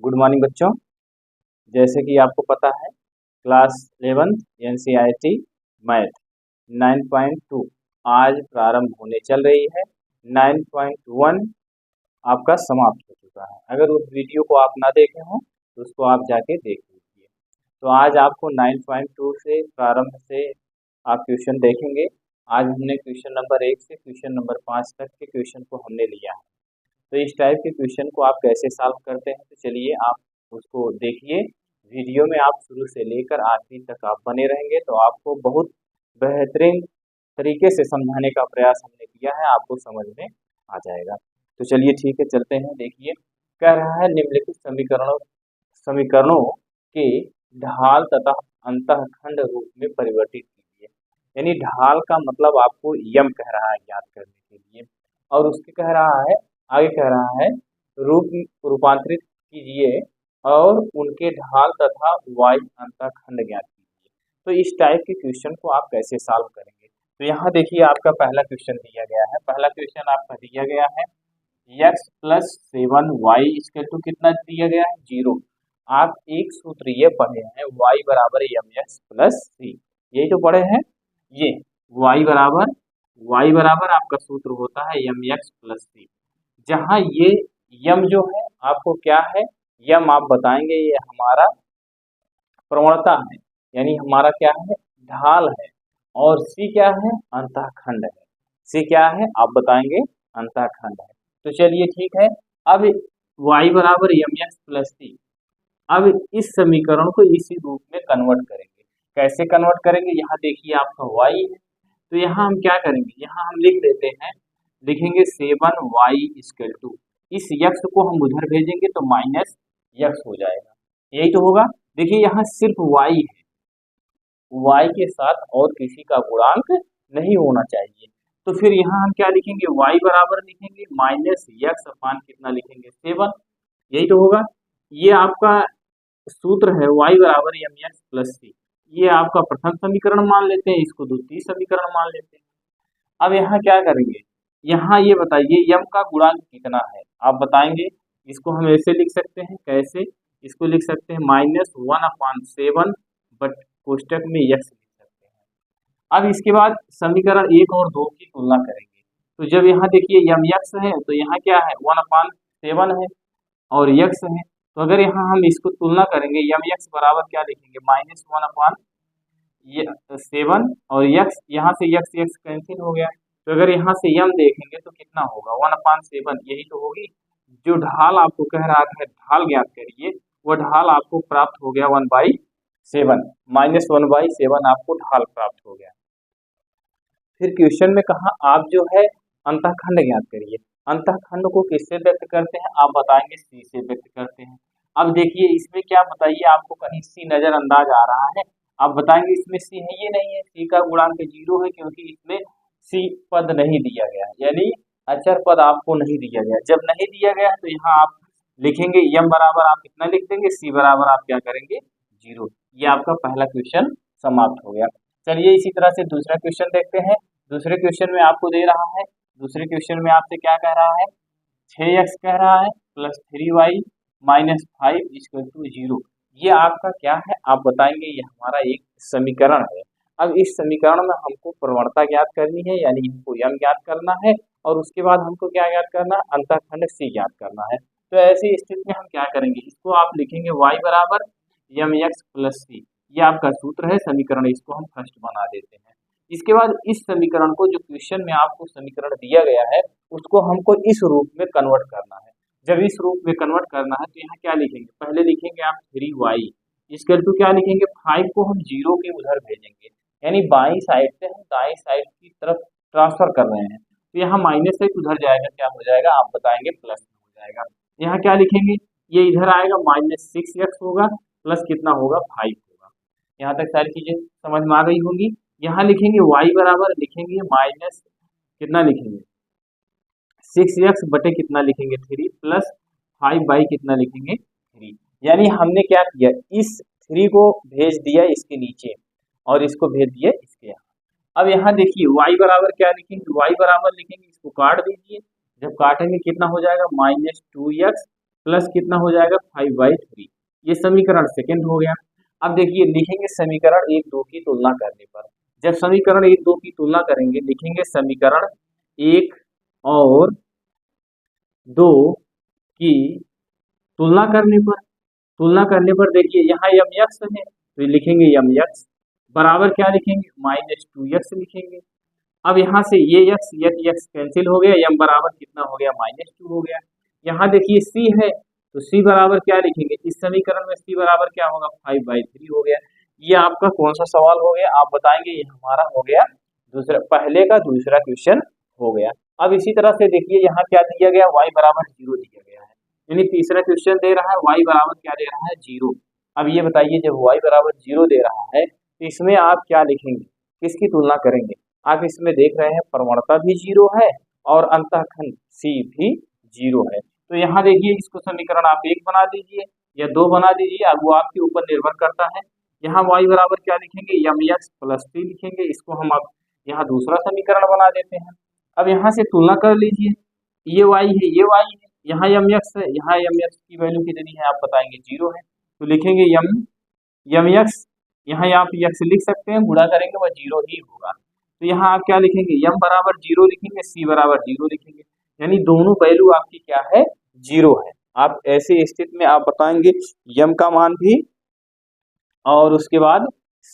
Good morning बच्चों। जैसे कि आपको पता है क्लास 11 NCERT मैथ 9.2 आज प्रारंभ होने चल रही है। 9.1 आपका समाप्त हो चुका है। अगर उस वीडियो को आप ना देखे हों तो उसको आप जाके देख लीजिए। तो आज आपको 9.2 से प्रारंभ से आप क्वेश्चन देखेंगे। आज हमने क्वेश्चन नंबर 1 से क्वेश्चन नंबर 5 तक के क्वेश्चन को हमने लिया है। तो इस टाइप के क्वेश्चन को आप कैसे सॉल्व करते हैं, तो चलिए आप उसको देखिए। वीडियो में आप शुरू से लेकर आखिरी तक आप बने रहेंगे तो आपको बहुत बेहतरीन तरीके से समझाने का प्रयास हमने किया है, आपको समझ में आ जाएगा। तो चलिए ठीक है, चलते हैं। देखिए, कह रहा है निम्नलिखित समीकरणों के ढाल तथा अंतःखंड रूप में परिवर्तित कीजिए। यानी ढाल का मतलब आपको यम कह रहा है याद करने के लिए, और उसके कह रहा है आगे कह रहा है रूपांतरित कीजिए और उनके ढाल तथा वाई अंतःखंड ज्ञात कीजिए। तो इस टाइप के क्वेश्चन को आप कैसे सॉल्व करेंगे? तो यहाँ देखिए आपका पहला क्वेश्चन दिया गया है। पहला क्वेश्चन आपका दिया गया है x + 7y = कितना दिया गया है? 0। आप एक सूत्र ये पढ़े हैं y = mx + c, यही तो पढ़े हैं। ये y बराबर आपका सूत्र होता है mx + c, जहाँ ये यम जो है आपको क्या है, यम आप बताएंगे ये हमारा प्रवणता है, यानी हमारा क्या है, ढाल है। और सी क्या है, अंतःखंड है। सी क्या है आप बताएंगे, अंतःखंड है। तो चलिए ठीक है, अब y = mx + c, अब इस समीकरण को इसी रूप में कन्वर्ट करेंगे। कैसे कन्वर्ट करेंगे? यहाँ देखिए आपका y है, तो यहाँ हम क्या करेंगे, यहाँ हम लिख देते हैं, लिखेंगे 7y = इस यक्स को हम उधर भेजेंगे तो माइनस यक्स हो जाएगा, यही तो होगा। देखिए यहाँ सिर्फ y है, y के साथ और किसी का गुणांक नहीं होना चाहिए। तो फिर यहाँ हम क्या लिखेंगे, y बराबर लिखेंगे माइनस यक्स अपान कितना लिखेंगे, 7, यही तो होगा। ये आपका सूत्र है y = mx + c, ये आपका प्रथम समीकरण मान लेते हैं, इसको द्वितीय समीकरण मान लेते हैं। अब यहाँ क्या करेंगे, यहाँ ये बताइए यम का गुणांक कितना है, आप बताएंगे। इसको हम ऐसे लिख सकते हैं, कैसे? इसको लिख सकते हैं -1/7 बट कोष्टक में यक्स लिख सकते हैं। अब इसके बाद समीकरण 1 और 2 की तुलना करेंगे। तो जब यहाँ देखिए यम यक्स है तो यहाँ क्या है, 1/7 है और यक्स है। तो अगर यहाँ हम इसको तुलना करेंगे, यम यक्स बराबर क्या लिखेंगे, -1/7 और यक्स, यहाँ से यक्स यक्स कैंसिल हो गया। तो अगर यहाँ से यम देखेंगे तो कितना होगा, 1/7, यही तो होगी। जो ढाल आपको कह रहा है ढाल ज्ञात करिए, वो ढाल आपको प्राप्त हो गया 1/7, -1/7 आपको ढाल प्राप्त हो गया। फिर क्वेश्चन में कहा आप जो है अंतःखंड ज्ञात करिए। अंतःखंड को किससे व्यक्त करते हैं, आप बताएंगे सी से व्यक्त करते हैं। अब देखिए इसमें क्या बताइए, आपको कहीं सी नजरअंदाज आ रहा है, आप बताएंगे इसमें सी है, ये नहीं है, सी का गुणांक 0 है क्योंकि इसमें सी पद नहीं दिया गया, यानी अचर पद आपको नहीं दिया गया। जब नहीं दिया गया तो यहाँ आप लिखेंगे यम बराबर आप कितना लिख देंगे, सी बराबर आप क्या करेंगे, 0। ये आपका पहला क्वेश्चन समाप्त हो गया। चलिए इसी तरह से दूसरा क्वेश्चन देखते हैं। दूसरे क्वेश्चन में आपको दे रहा है, दूसरे क्वेश्चन में आपसे क्या कह रहा है, 6x कह रहा है + 3y - 5 = 0। ये आपका क्या है, आप बताएंगे ये हमारा एक समीकरण है। अब इस समीकरण में हमको प्रवणता ज्ञात करनी है, यानी हमको यम ज्ञात करना है, और उसके बाद हमको क्या ज्ञात करना है, अंतःखंड सी ज्ञात करना है। तो ऐसी स्थिति में हम क्या करेंगे, इसको आप लिखेंगे y = mx + c, ये आपका सूत्र है समीकरण, इसको हम फर्स्ट बना देते हैं। इसके बाद इस समीकरण को, जो क्वेश्चन में आपको समीकरण दिया गया है, उसको हमको इस रूप में कन्वर्ट करना है। जब इस रूप में कन्वर्ट करना है तो यहाँ क्या लिखेंगे, पहले लिखेंगे आप 3y = क्या लिखेंगे, 5 को हम 0 के उधर भेजेंगे, यानी बाई साइड से हम दाई साइड की तरफ ट्रांसफर कर रहे हैं। तो यहाँ माइनस है, उधर जाएगा क्या हो जाएगा, आप बताएंगे प्लस हो जाएगा। यहाँ क्या लिखेंगे, ये इधर आएगा -6x होगा, प्लस कितना होगा, 5 होगा। यहाँ तक सारी चीजें समझ में आ गई होंगी। यहाँ लिखेंगे y बराबर लिखेंगे माइनस कितना लिखेंगे, 6x बटे कितना लिखेंगे, 3 + 5 कितना लिखेंगे, 3। यानी हमने क्या किया, इस 3 को भेज दिया इसके नीचे और इसको भेज दिया इसके यहाँ। अब यहाँ देखिए y बराबर क्या लिखेंगे, y बराबर लिखेंगे, इसको काट दीजिए, जब काटेंगे कितना हो जाएगा, -2x प्लस कितना हो जाएगा 5/3। ये समीकरण सेकंड हो गया। अब देखिए लिखेंगे समीकरण 1 2 की तुलना करने पर, जब समीकरण 1 2 की तुलना करेंगे लिखेंगे समीकरण 1 और 2 की तुलना करने पर देखिए यहाँ यम यक्स है तो लिखेंगे यम यक्स बराबर क्या लिखेंगे -2x लिखेंगे। अब यहाँ से ये यक्स यक्स कैंसिल हो गया, यम बराबर कितना हो गया -2 हो गया। यहाँ देखिए सी है तो सी बराबर क्या लिखेंगे, इस समीकरण में सी बराबर क्या होगा 5/3 हो गया। ये आपका कौन सा सवाल हो गया आप बताएंगे, ये हमारा हो गया दूसरा, पहले का दूसरा क्वेश्चन हो गया। अब इसी तरह से देखिए यहाँ क्या दिया गया y बराबर 0 दिया गया है, यानी तीसरा क्वेश्चन दे रहा है y बराबर क्या दे रहा है 0। अब ये बताइए जब y बराबर 0 दे रहा है तो इसमें आप क्या लिखेंगे, किसकी तुलना करेंगे। आप इसमें देख रहे हैं प्रवणता भी 0 है और अंतःखंड C भी 0 है। तो यहाँ देखिए इसको समीकरण आप 1 बना दीजिए या 2 बना दीजिए, अब वो आपके ऊपर निर्भर करता है। यहाँ y बराबर क्या लिखेंगे mx + 3 लिखेंगे, इसको हम अब यहाँ दूसरा समीकरण बना देते हैं। अब यहाँ से तुलना कर लीजिए, ये y है ये y है, यहाँ mx है, यहाँ mx की वैल्यू कितनी है आप बताएंगे 0 है, तो लिखेंगे mx, यहाँ आप x लिख सकते हैं, गुणा करेंगे वह 0 ही होगा। तो यहाँ आप क्या लिखेंगे m बराबर 0 लिखेंगे, c बराबर 0 लिखेंगे, यानी दोनों वैल्यू आपकी क्या है 0 है। आप ऐसी स्थिति में आप बताएंगे m का मान भी और उसके बाद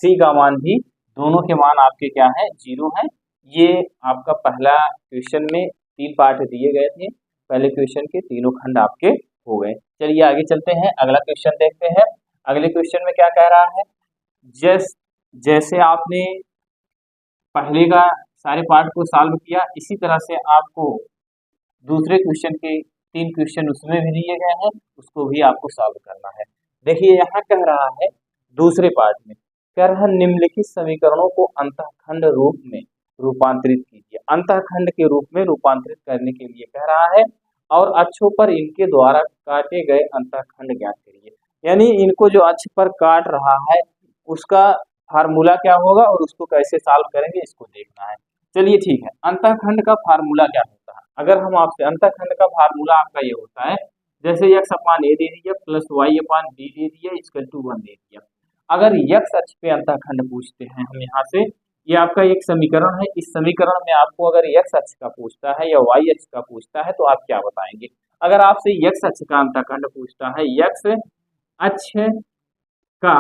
c का मान भी, दोनों के मान आपके क्या है 0 है। ये आपका पहला क्वेश्चन में 3 पार्ट दिए गए थे, पहले क्वेश्चन के तीनों खंड आपके हो गए। चलिए आगे चलते हैं, अगला क्वेश्चन देखते हैं। अगले क्वेश्चन में क्या कह रहा है, जैसे आपने पहले का सारे पार्ट को सॉल्व किया इसी तरह से आपको दूसरे क्वेश्चन के 3 क्वेश्चन उसमें भी दिए गए हैं, उसको भी आपको सॉल्व करना है। देखिए यहाँ कह रहा है दूसरे पार्ट में कह रहा है निम्नलिखित समीकरणों को अंतःखंड रूप में रूपांतरित कीजिए। अंतःखंड के रूप में रूपांतरित करने के लिए कह रहा है और अक्षों पर इनके द्वारा काटे गए अंतःखंड ज्ञात करिए, यानी इनको जो अक्ष पर काट रहा है उसका फार्मूला क्या होगा और उसको कैसे सॉल्व करेंगे इसको देखना है। चलिए ठीक है, अंतःखंड का फार्मूला क्या होता है, अगर हम आपसे अंतःखंड का फार्मूला आपका ये होता है, जैसे x/a दे दिया प्लस y/b दे दिया = 1 दे दिया। अगर x अक्ष पे अंतःखंड पूछते हैं हम यहाँ से, ये आपका एक समीकरण है, इस समीकरण में आपको अगर x अक्ष का पूछता है या y अक्ष का पूछता है तो आप क्या बताएंगे। अगर आपसे x अक्ष का अंतःखंड पूछता है, x अक्ष का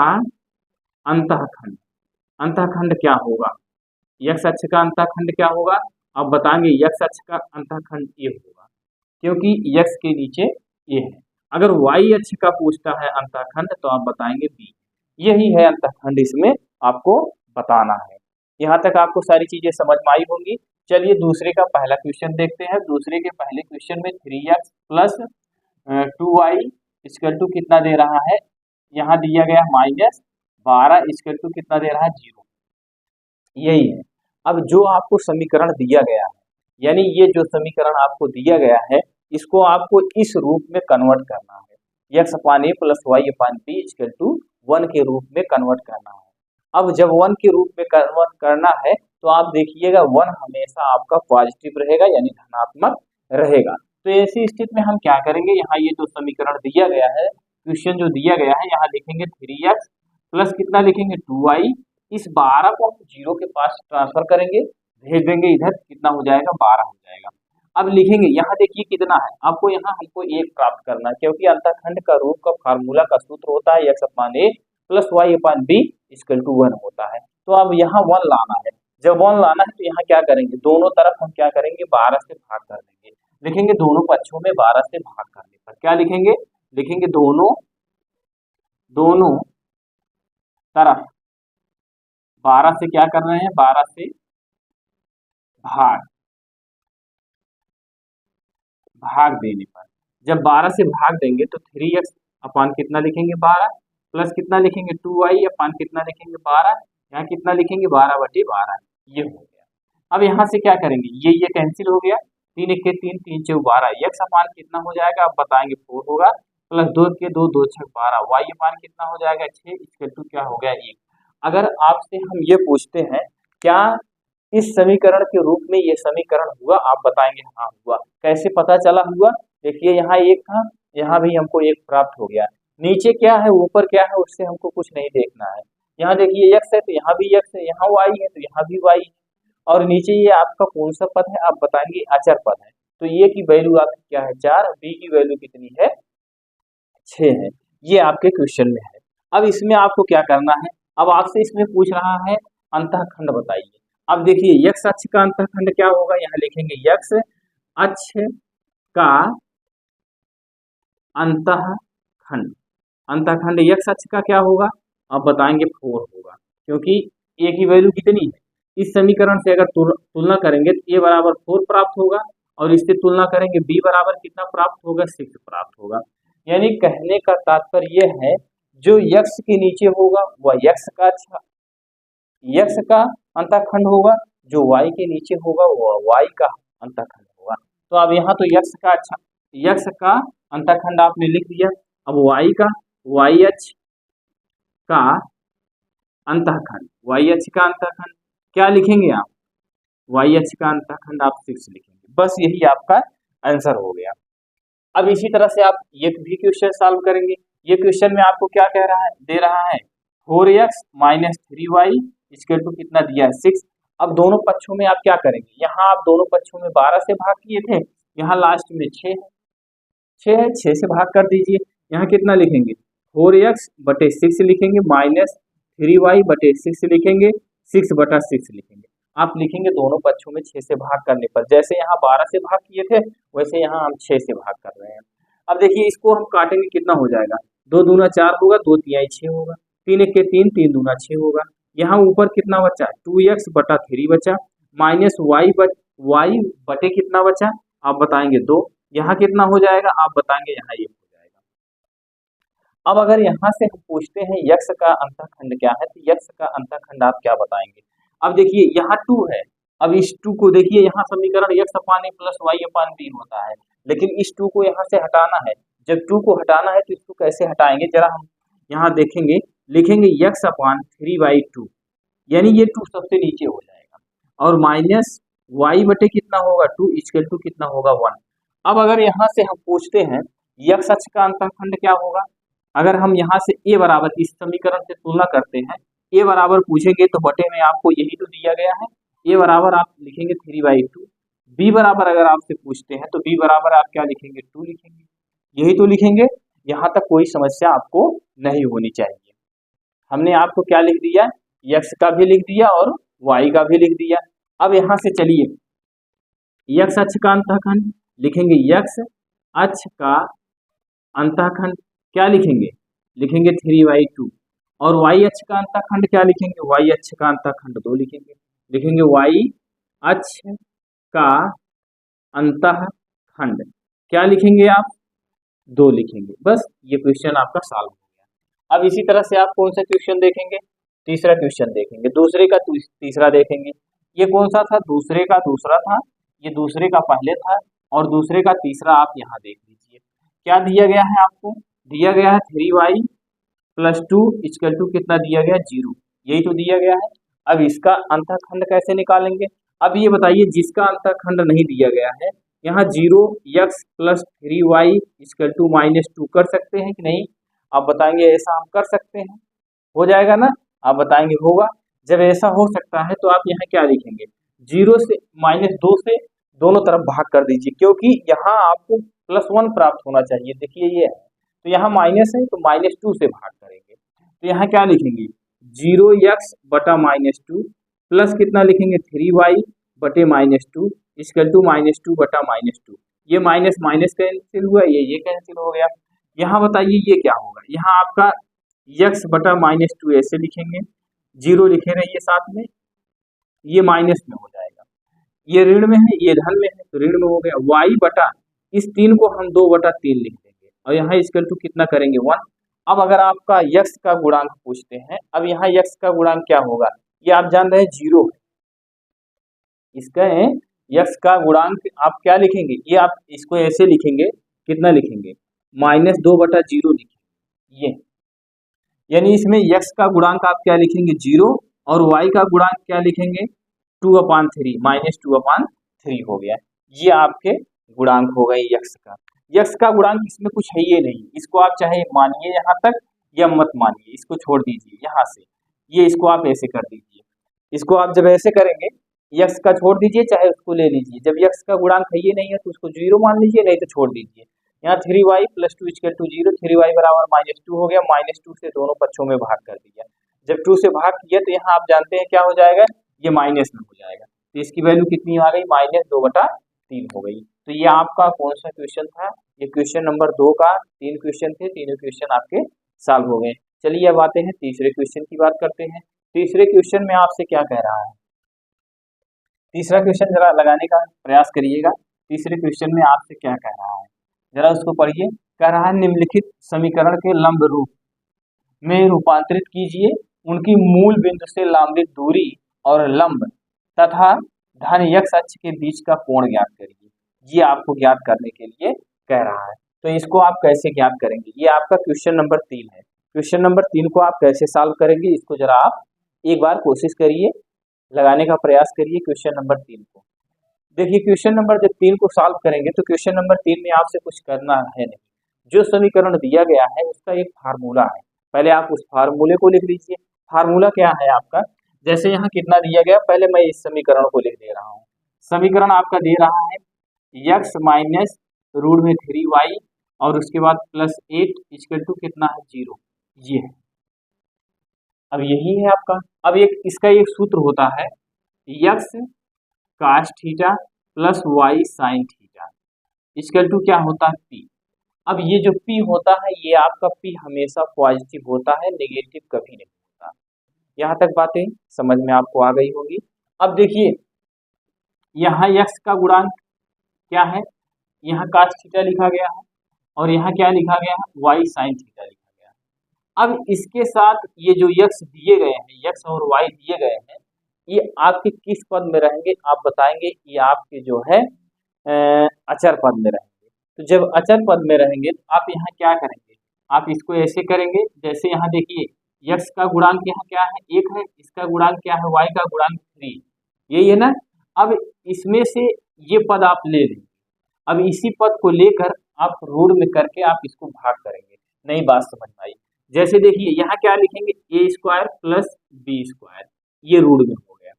अंतःखंड क्या होगा, x अक्ष का अंतःखंड क्या होगा आप बताएंगे x अक्ष का अंतःखंड ये होगा, क्योंकि x के नीचे ये है। अगर y अक्ष का पूछता है अंतःखंड तो आप बताएंगे b। यही है अंतःखंड, इसमें आपको बताना है। यहाँ तक आपको सारी चीजें समझ में आई होंगी। चलिए दूसरे का पहला क्वेश्चन देखते हैं। दूसरे के पहले क्वेश्चन में 3x + 2y = कितना दे रहा है, यहाँ दिया गया -12 = कितना दे रहा है 0। यही है। अब जो आपको समीकरण दिया गया है, यानी ये जो समीकरण आपको दिया गया है इसको आपको इस रूप में कन्वर्ट करना है, x/a + y/b = 1 के रूप में कन्वर्ट करना है। अब जब 1 के रूप में कन्वर्ट करना है तो आप देखिएगा 1 हमेशा आपका पॉजिटिव रहेगा यानी धनात्मक रहेगा। तो ऐसी स्थिति में हम क्या करेंगे, यहाँ ये जो समीकरण दिया गया है, क्वेश्चन जो दिया गया है, यहाँ लिखेंगे 3x प्लस कितना लिखेंगे 2y, इस 12 को हम 0 के पास ट्रांसफर करेंगे, भेज देंगे इधर, कितना हो जाएगा 12 हो जाएगा। अब लिखेंगे यहाँ देखिए कितना है, आपको यहाँ हमको 1 प्राप्त करना है, क्योंकि अंतःखंड का रूप का फार्मूला का सूत्र होता है x/a + y/b = 1 होता है। तो अब यहाँ 1 लाना है, जब 1 लाना है तो यहाँ क्या करेंगे, दोनों तरफ हम क्या करेंगे 12 से भाग कर देंगे। लिखेंगे दोनों पक्षों में 12 से भाग करने पर क्या लिखेंगे, लिखेंगे दोनों तरफ 12 से क्या कर रहे हैं, 12 से भाग देने पर, जब 12 से भाग देंगे तो 3x अपान कितना लिखेंगे 12 प्लस कितना लिखेंगे 2y अपान कितना लिखेंगे 12, यहाँ कितना लिखेंगे 12/12, ये हो गया। अब यहाँ से क्या करेंगे, ये कैंसिल हो गया, 3 × 1 = 3, 3 × 4 = 12, x अपान कितना हो जाएगा आप बताएंगे 4 होगा, प्लस 2 × 2 = 2, 6 = 12, y अपान कितना हो जाएगा 6 = क्या हो गया 1। अगर आपसे हम ये पूछते हैं क्या इस समीकरण के रूप में ये समीकरण हुआ, आप बताएंगे हाँ हुआ। कैसे पता चला हुआ, देखिए यहाँ 1 था, यहाँ भी हमको एक प्राप्त हो गया। नीचे क्या है, ऊपर क्या है, उससे हमको कुछ नहीं देखना है। यहाँ देखिए x है तो यहाँ भी x है, यहाँ y है तो यहाँ भी y है, और नीचे ये आपका कौन सा पद है, आप बताएंगे अचर पद है। तो ये की वैल्यू आपकी क्या है 4, b की वैल्यू कितनी है 6 है। ये आपके क्वेश्चन में है। अब इसमें आपको क्या करना है, अब आपसे इसमें पूछ रहा है अंतःखंड बताइए। अब देखिए x अक्ष का अंतःखंड क्या होगा, यहाँ लिखेंगे x अक्ष का अंतःखंड। अंतःखंड x अक्ष का क्या होगा, आप बताएंगे 4 होगा, क्योंकि a की वैल्यू कितनी है। इस समीकरण से अगर तुलना करेंगे तो a बराबर 4 प्राप्त होगा, और इससे तुलना करेंगे b बराबर कितना प्राप्त होगा 6 प्राप्त होगा। यानी कहने का तात्पर्य यह है, जो x के नीचे होगा वह x का अंतःखंड होगा, जो y के नीचे होगा वह y का अंतःखंड होगा। तो अब यहाँ तो x का अंतःखंड आपने लिख दिया। अब y अक्ष का अंतःखंड, y अक्ष का अंतःखंड क्या लिखेंगे आप, y अक्ष का अंतःखंड आप 6 लिखेंगे। बस यही आपका आंसर हो गया। अब इसी तरह से आप ये भी क्वेश्चन सॉल्व करेंगे। ये क्वेश्चन में आपको क्या कह रहा है, दे रहा है 4x minus 3y equal to कितना दिया है 6। अब दोनों पक्षों में आप क्या करेंगे, यहाँ आप दोनों पक्षों में 12 से भाग किए थे, यहाँ लास्ट में 6 है, 6 से भाग कर दीजिए। यहाँ कितना लिखेंगे 4x बटे 6 लिखेंगे, माइनस 3y बटे 6 लिखेंगे, 6 बटा 6 लिखेंगे। आप लिखेंगे दोनों पक्षों में 6 से भाग करने पर, जैसे यहाँ 12 से भाग किए थे वैसे यहाँ हम 6 से भाग कर रहे हैं। अब देखिए इसको हम काटेंगे, कितना हो जाएगा, 2 दूना 4 होगा, 2 तिहाई 6 होगा, 3 एक के 3, 3 दूना 6 होगा। यहाँ ऊपर कितना बचा 2x बटा 3 बचा, माइनस y बटे कितना बचा आप बताएंगे 2। यहाँ कितना हो जाएगा आप बताएंगे, यहाँ ये हो जाएगा। अब अगर यहाँ से हम पूछते हैं x का अंतःखंड क्या है, तो x का अंतःखंड आप क्या बताएंगे। अब देखिए यहाँ 2 है, अब इस 2 को देखिए, यहाँ समीकरण x upon a plus y upon b होता है, लेकिन इस 2 को यहाँ से हटाना है। जब 2 को हटाना है तो इसको कैसे हटाएंगे, जरा हम यहाँ देखेंगे, लिखेंगे x अपान 3/2, यानी ये 2 सबसे नीचे हो जाएगा, और माइनस y बटे कितना होगा 2 इक्वल टू कितना होगा 1। अब अगर यहाँ से हम पूछते हैं x अक्ष का अंतःखंड क्या होगा, अगर हम यहाँ से a बराबर इस समीकरण से तुलना करते हैं, a बराबर पूछेंगे तो बटे में आपको यही तो दिया गया है, a बराबर आप लिखेंगे 3/2। b बराबर अगर आपसे पूछते हैं तो b बराबर आप क्या लिखेंगे 2 लिखेंगे, यही तो लिखेंगे। यहाँ तक कोई समस्या आपको नहीं होनी चाहिए। हमने आपको क्या लिख दिया, x का भी लिख दिया और y का भी लिख दिया। अब यहाँ से चलिए x अक्ष का अंतःखंड लिखेंगे, x अक्ष का अंतःखंड क्या लिखेंगे, लिखेंगे 3/2, और y अक्ष का अंतःखंड क्या लिखेंगे, y अक्ष का अंतःखंड 2 लिखेंगे, लिखेंगे y अक्ष का अंतःखंड क्या लिखेंगे आप 2 लिखेंगे। बस ये क्वेश्चन आपका सॉल्व हो गया। अब इसी तरह से आप कौन सा क्वेश्चन देखेंगे, तीसरा क्वेश्चन देखेंगे, दूसरे का तीसरा देखेंगे। ये कौन सा था, दूसरे का दूसरा था, ये दूसरे का पहले था, और दूसरे का तीसरा आप यहाँ देख लीजिए। क्या दिया गया है आपको, दिया गया है 3y प्लस 2 इक्वल टू कितना दिया गया 0, यही तो दिया गया है। अब इसका अंतःखंड कैसे निकालेंगे, अब ये बताइए जिसका अंतःखंड नहीं दिया गया है, यहाँ 0x plus 3y equal to -2 कर सकते हैं कि नहीं, आप बताएंगे ऐसा हम कर सकते हैं, हो जाएगा ना, आप बताएंगे होगा। जब ऐसा हो सकता है तो आप यहाँ क्या लिखेंगे, 0 से -2 से दोनों तरफ भाग कर दीजिए, क्योंकि यहाँ आपको +1 प्राप्त होना चाहिए। देखिए ये है तो यहाँ माइनस है तो -2 से भाग करेंगे, तो यहाँ क्या लिखेंगे 0x बटा -2 प्लस कितना लिखेंगे 3y बटे -2 इक्वल टू -2 बटा -2। ये माइनस माइनस कैंसिल हुआ, ये कैंसिल हो गया। यहाँ बताइए ये क्या होगा, यहाँ आपका x बटा -2 ऐसे लिखेंगे, 0 लिखे रहिए साथ में, ये माइनस में हो जाएगा, ये ऋण में है ये धन में है तो ऋण में हो गया। y बटा इस 3 को हम 2/3 लिख देंगे, और यहाँ इक्वल टू कितना करेंगे 1। अब अगर आपका x का गुणांक पूछते हैं, अब यहाँ x का गुणांक क्या होगा, ये आप जान रहे हैं 0 है, इसका x का गुणांक आप क्या लिखेंगे, ये आप इसको ऐसे लिखेंगे, कितना लिखेंगे -2/0 लिखेंगे ये, यानी इसमें x का गुणांक आप क्या लिखेंगे 0, और y का गुणांक क्या लिखेंगे 2/3 -2/3 हो गया। ये आपके गुणांक हो गए x का। यक्स का गुणांक इसमें कुछ है ये नहीं, इसको आप चाहे मानिए यहाँ तक या मत मानिए, इसको छोड़ दीजिए यहाँ से, ये इसको आप ऐसे कर दीजिए। इसको आप जब ऐसे करेंगे, यक्स का छोड़ दीजिए चाहे उसको ले लीजिए, जब यक्स का गुणांक है ये नहीं है तो उसको 0 मान लीजिए, नहीं तो छोड़ दीजिए। यहाँ 3y + 2 = 0, 3y बराबर -2 हो गया, -2 से दोनों पक्षों में भाग कर दिया। जब 2 से भाग किया तो यहाँ आप जानते हैं क्या हो जाएगा, ये माइनस में हो जाएगा, तो इसकी वैल्यू कितनी आ गई, -2/3 हो गई। तो ये आपका कौन सा क्वेश्चन था, ये क्वेश्चन नंबर 2 का 3 क्वेश्चन थे, तीनों क्वेश्चन आपके सॉल्व हो गए। चलिए अब आते हैं तीसरे क्वेश्चन की बात करते हैं। तीसरे क्वेश्चन में आपसे क्या कह रहा है, तीसरा क्वेश्चन जरा लगाने का प्रयास करिएगा। तीसरे क्वेश्चन में आपसे क्या कह रहा है, जरा उसको पढ़िए। कह रहा है निम्नलिखित समीकरण के लंब रूप में रूपांतरित कीजिए, उनकी मूल बिंदु से लंबित दूरी और लंब तथा धन x अक्ष के बीच का कोण ज्ञात करिए। ये आपको ज्ञात करने के लिए कह रहा है, तो इसको आप कैसे ज्ञात करेंगे, ये आपका क्वेश्चन नंबर 3 है। क्वेश्चन नंबर 3 को आप कैसे सॉल्व करेंगे, इसको जरा आप एक बार कोशिश करिए, लगाने का प्रयास करिए क्वेश्चन नंबर 3 को। देखिए क्वेश्चन नंबर जब 3 को सॉल्व करेंगे तो क्वेश्चन नंबर 3 में आपसे कुछ करना है नहीं, जो समीकरण दिया गया है उसका एक फार्मूला है, पहले आप उस फार्मूले को लिख लीजिए। फार्मूला क्या है आपका, जैसे यहाँ कितना दिया गया, पहले मैं इस समीकरण को लिख दे रहा हूँ। समीकरण आपका दे रहा है x - √3y और उसके बाद +8 = कितना है 0, ये है। अब यही है आपका, अब एक इसका एक सूत्र होता है x cos theta + y sin theta = क्या होता है p। अब ये जो p होता है ये आपका p हमेशा पॉजिटिव होता है, नेगेटिव कभी नहीं होता। यहाँ तक बातें समझ में आपको आ गई होगी। अब देखिए यहाँ x का गुणांक क्या है, यहाँ cos थीटा लिखा गया है और यहाँ क्या लिखा गया है, y sin थीटा लिखा गया है। अब इसके साथ ये जो x दिए गए हैं, x और y दिए गए हैं, ये आपके किस पद में रहेंगे आप बताएंगे, ये आपके जो है अचर पद में रहेंगे। तो जब अचर पद में रहेंगे तो आप यहाँ क्या करेंगे, आप इसको ऐसे करेंगे, जैसे यहाँ देखिए x का गुणांक यहाँ क्या है 1 है, इसका गुणांक क्या है, y का गुणांक 3, यही है ना। अब इसमें से ये पद आप ले लेंगे, अब इसी पद को लेकर आप रूट में करके आप इसको भाग करेंगे। नई बात समझ में आई, जैसे देखिए यहाँ क्या लिखेंगे, a² + b², ये रूट में हो गया,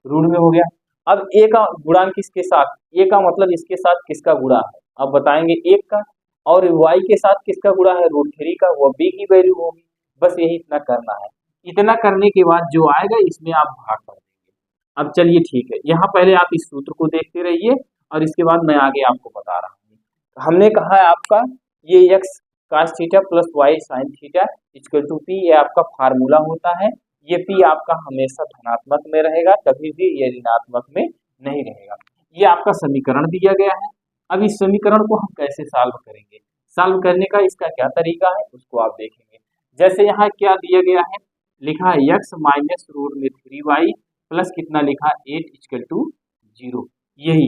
रूट में हो गया। अब a का गुणांक किसके साथ, a का मतलब इसके साथ किसका गुणा है, अब बताएंगे 1 का, और y के साथ किसका गुणा है, √3 का, वो b की वैल्यू होगी। बस यही इतना करना है, इतना करने के बाद जो आएगा इसमें आप भाग कर देंगे। अब चलिए ठीक है, यहाँ पहले आप इस सूत्र को देखते रहिए और इसके बाद मैं आगे आपको बता रहा हूँ। हमने कहा है आपका ये x cos theta + y sin theta = p, ये आपका फार्मूला होता है। ये p आपका हमेशा धनात्मक में रहेगा, कभी भी ये ऋणात्मक में नहीं रहेगा। ये आपका समीकरण दिया गया है। अब इस समीकरण को हम कैसे सॉल्व करेंगे, सॉल्व करने का इसका क्या तरीका है उसको आप देखेंगे। जैसे यहाँ क्या दिया गया है, लिखा है x - √3y प्लस कितना लिखा 8 = 0, यही।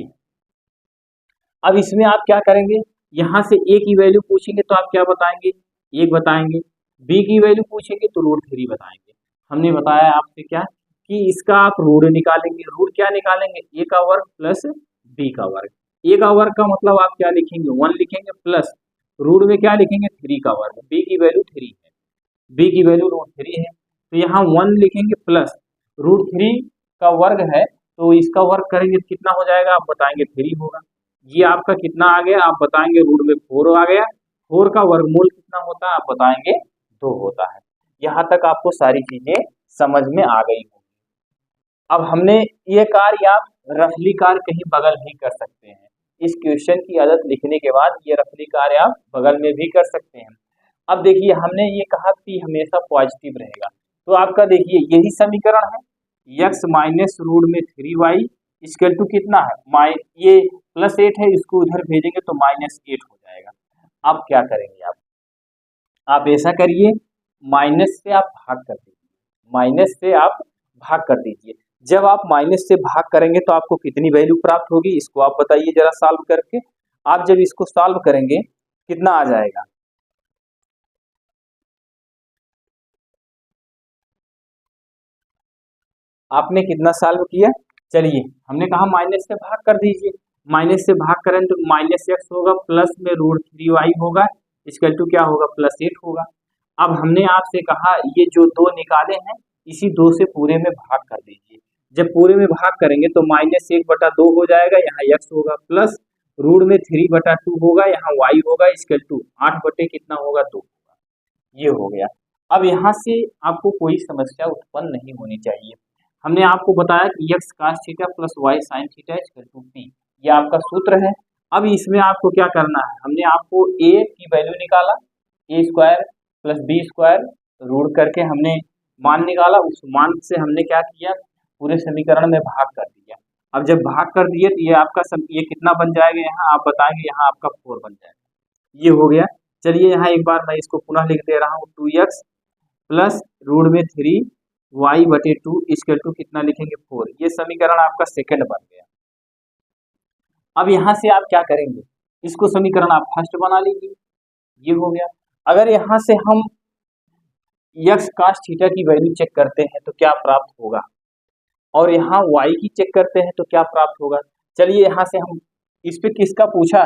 अब इसमें आप क्या करेंगे, यहाँ से a की वैल्यू पूछेंगे तो आप क्या बताएंगे, 1 बताएंगे, b की वैल्यू पूछेंगे तो √3 बताएंगे। हमने बताया आपसे क्या कि इसका आप रूट निकालेंगे, रूट क्या निकालेंगे, a का वर्ग प्लस b का वर्ग। a का वर्ग का मतलब आप क्या लिखेंगे, 1 लिखेंगे, प्लस रूट में क्या लिखेंगे, 3 का वर्ग, b की वैल्यू 3 है, b की वैल्यू √3 है, तो यहाँ 1 लिखेंगे प्लस √3 का वर्ग है, तो इसका वर्ग करेंगे कितना हो जाएगा, आप बताएंगे 3 होगा। ये आपका कितना आ गया, आप बताएंगे रूट में 4 आ गया, 4 का वर्गमूल कितना होता है, आप बताएंगे 2 होता है। यहाँ तक आपको सारी चीजें समझ में आ गई होंगी। अब हमने ये कार्य आप रफली कार्य कहीं बगल भी कर सकते हैं, इस क्वेश्चन की आदत लिखने के बाद ये रफली कार्य आप बगल में भी कर सकते हैं। अब देखिए हमने ये कहा कि हमेशा पॉजिटिव रहेगा, तो आपका देखिए यही समीकरण है, x - √3y = कितना है, ये +8 है, इसको उधर भेजेंगे तो -8 हो जाएगा। अब क्या करेंगे आप ऐसा करिए, माइनस से आप भाग कर दीजिए, माइनस से आप भाग कर दीजिए। जब आप माइनस से भाग करेंगे तो आपको कितनी वैल्यू प्राप्त होगी, इसको आप बताइए जरा सॉल्व करके। आप जब इसको सॉल्व करेंगे कितना आ जाएगा, आपने कितना सॉल्व किया, चलिए हमने कहा माइनस से भाग कर दीजिए, माइनस से भाग करें तो माइनस एक्स होगा, प्लस में √3y होगा, इक्वल टू क्या होगा, +8 होगा। अब हमने आपसे कहा ये जो दो निकाले हैं इसी दो से पूरे में भाग कर दीजिए। जब पूरे में भाग करेंगे तो -1/2 हो जाएगा, यहाँ x होगा, प्लस √3/2 होगा, यहाँ y होगा, इक्वल टू 8 बटे कितना होगा, 2 होगा। ये हो गया। अब यहाँ से आपको कोई समस्या उत्पन्न नहीं होनी चाहिए। हमने आपको बताया कि x cos theta plus y sin theta equal to p, ये आपका सूत्र है। अब इसमें आपको क्या करना है, हमने आपको a की वैल्यू निकाला, a² प्लस b² रूट करके हमने मान निकाला, उस मान से हमने क्या किया, पूरे समीकरण में भाग कर दिया। अब जब भाग कर दिए तो ये आपका ये कितना बन जाएगा, यहाँ आप बताएंगे, यहाँ आपका 4 बन जाएगा। ये हो गया। चलिए यहाँ एक बार मैं इसको पुनः लिख दे रहा हूँ, 2x plus √3y/2 equal to कितना लिखेंगे, 4। ये समीकरण आपका सेकंड बन गया। अब यहाँ से आप क्या करेंगे, इसको समीकरण आप फर्स्ट बना लीजिए, ये हो गया। अगर यहाँ से हम x cos थीटा की वैल्यू चेक करते हैं तो क्या प्राप्त होगा, और यहाँ y की चेक करते हैं तो क्या प्राप्त होगा। चलिए यहाँ से हम इस पे किसका पूछा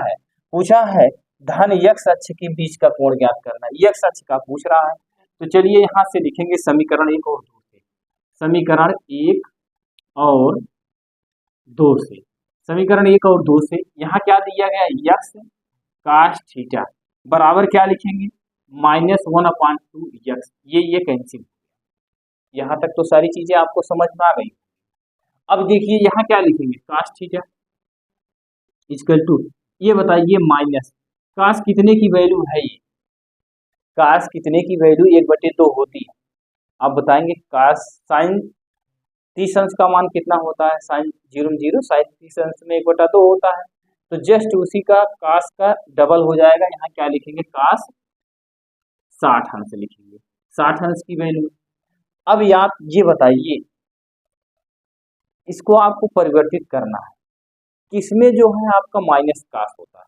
है धन x अक्ष के बीच का कोण ज्ञात करना है, x अक्ष का पूछ रहा है। तो चलिए यहाँ से लिखेंगे समीकरण 1 और 2 से, समीकरण 1 और 2 से, समीकरण 1 और 2 से यहाँ क्या दिया गया, x cos थीटा बराबर क्या लिखेंगे, -1/2x। ये कैंसिल। यहाँ तक तो सारी चीजें आपको समझ में आ गई। अब देखिए यहाँ क्या लिखेंगे, cos थीटा इक्वल टू, ये बताइए माइनस cos कितने की वैल्यू है, ये cos कितने की वैल्यू 1/2 होती है। आप बताएंगे cos sin 30 अंश का मान कितना होता है, sin 0 sin 30 अंश में 1/2 होता है। तो जस्ट उसी का cos का डबल हो जाएगा, यहाँ क्या लिखेंगे, cos 60 अंश लिखेंगे, 60 अंश की वैल्यू। अब आप ये बताइए, इसको आपको परिवर्तित करना है, किसमें जो है आपका माइनस cos होता है,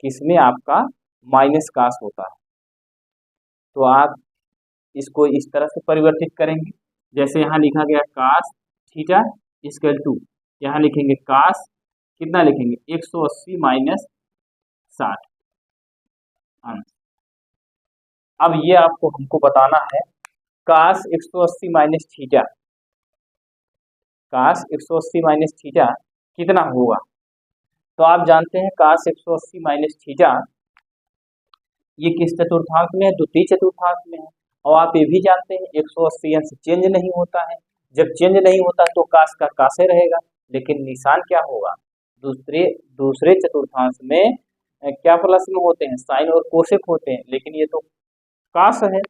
किसमें आपका माइनस cos होता है। तो आप इसको इस तरह से परिवर्तित करेंगे, जैसे यहाँ लिखा गया cos थीटा इक्वल टू, यहाँ लिखेंगे cos कितना लिखेंगे, 180 माइनस 60 अंश। अब ये आपको हमको बताना है cos 180 minus theta, cos 180 minus theta कितना होगा। तो आप जानते हैं cos 180 माइनस थीटा ये किस चतुर्थांश में है, द्वितीय चतुर्थांश में है। और आप ये भी जानते हैं 180 अंश चेंज नहीं होता है, जब चेंज नहीं होता तो cos का cos रहेगा, लेकिन निशान क्या होगा, दूसरे चतुर्थांश में क्या प्लस में होते हैं, साइन और कोसेक होते हैं, लेकिन ये तो cos है।